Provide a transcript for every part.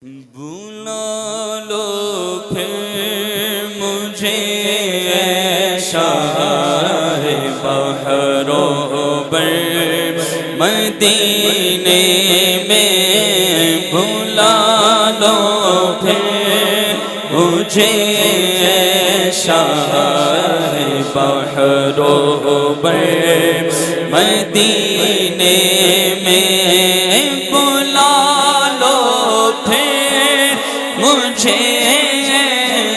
بلا لو پھر مجھے اے شاہ بحر و بر مدینے میں، بلا لو پھر مجھے اے شاہ بحر و بر مدینے میں، بلا لو پھر مجھے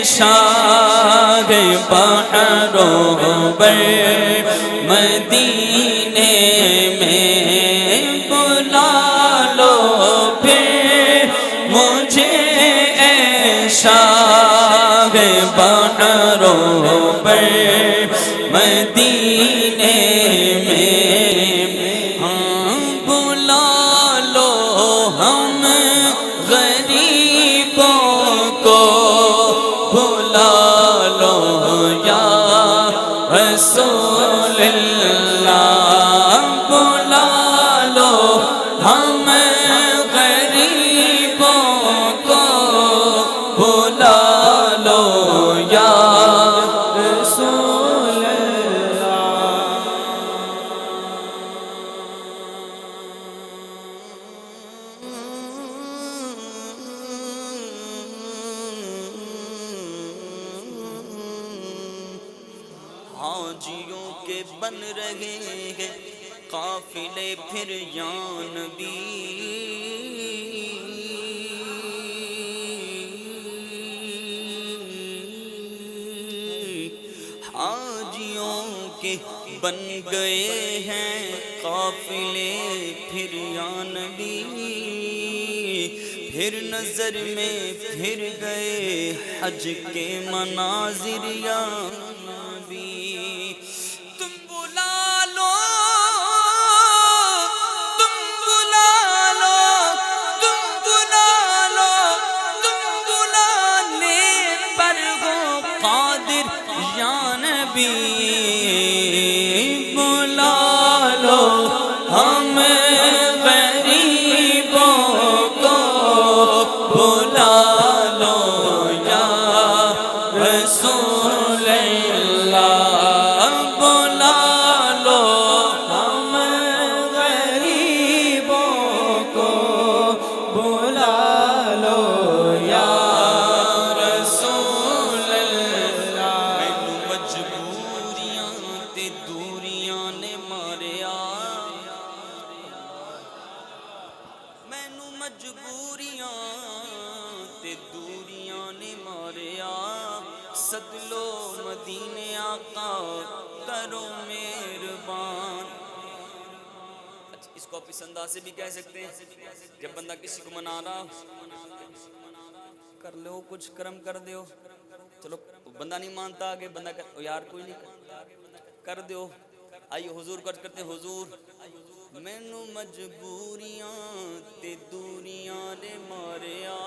شاہ بحر و بر مدینے میں، بلا لو پھر مجھے شاہ بحر و بر مدینے میں، ہاں بلا لو ہم غریبوں کو، بلا لو یا رسول اللہ، بلا لو ہم غریبوں کو، بلا لو یا رسول حاجیوں کے بن رہے ہیں قافلے پھر یا نبی، حاجیوں کے بن گئے ہیں قافلے پھر یا نبی، پھر نظر میں پھر گئے حج کے مناظر یا نبی، تم بلا لو، تم بلا لو، تم بلا لو، تم بلانے پر ہو قادر یا نبی، بلا لو ہم غریبوں کو، بلا لو یا رسول اللہ، بلا لو ہم غریبوں کو، بلا لو یا رسول اللہ، مینوں مجبوریاں تے دوریاں نے ماریا، مینوں مجبوریاں تے دوریاں نے ماریا، سد لو مدینے آقا کرو مہربان۔ اس کو آپ اس انداز سے بھی کہہ سکتے ہیں، جب بندہ کسی کو منا رہا کر لو کچھ کرم کر دیو، چلو بندہ نہیں مانتا آگے، بندہ کہ یار کوئی نہیں کر دیو، آئیے حضور کچھ کرتے ہیں، حضور مینوں مجبوریاں تے دوریاں نے ماریا،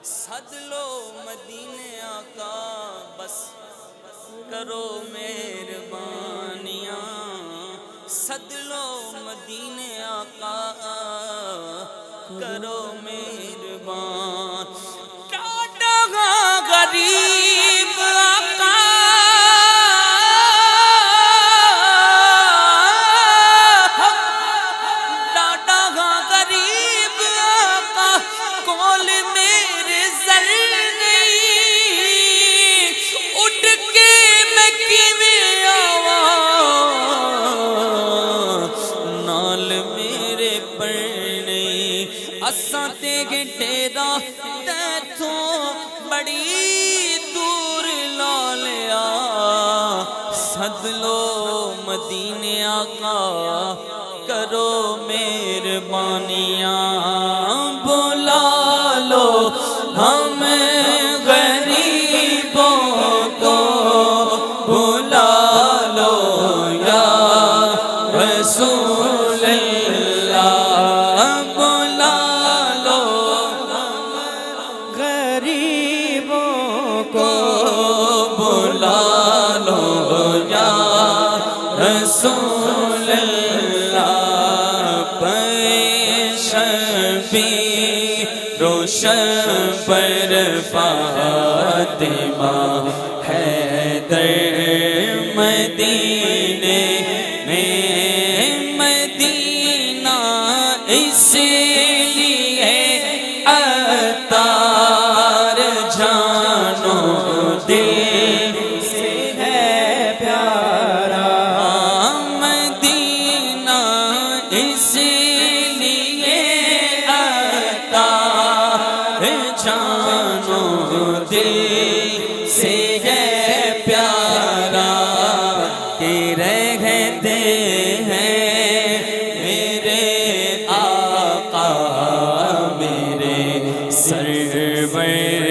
سد لو مدینے آقا بس کرو مہربانیاں، سد لو مدینے آقا کرو مہربان، ڈاڈا غریب آقا ڈاڈا غریب آقا کول میرے زر نہیں، اٹھ کے میں کیویں آواں نال میرے پڑھنے، اساں تے ڈیرا تیتھوں بڑی دور لا لیا، سد لو مدینے آقا کرو مہربانیاں، بلا لو ہم غریبوں کو، بلا لو یا رسول اللہ، بلا لو ہم غریبوں کو، بلا لو یا رسول اللہ، پیش بھی روشن گلشن پر فاطمہ حیدر مدینے میں مدینہ اس لیے عطار جانو دل سے ہے پیارا مدینہ اس لیے عطار جانو دل سے ہے پیارا کہ رہتے ہیں میرے آقا میرے سرور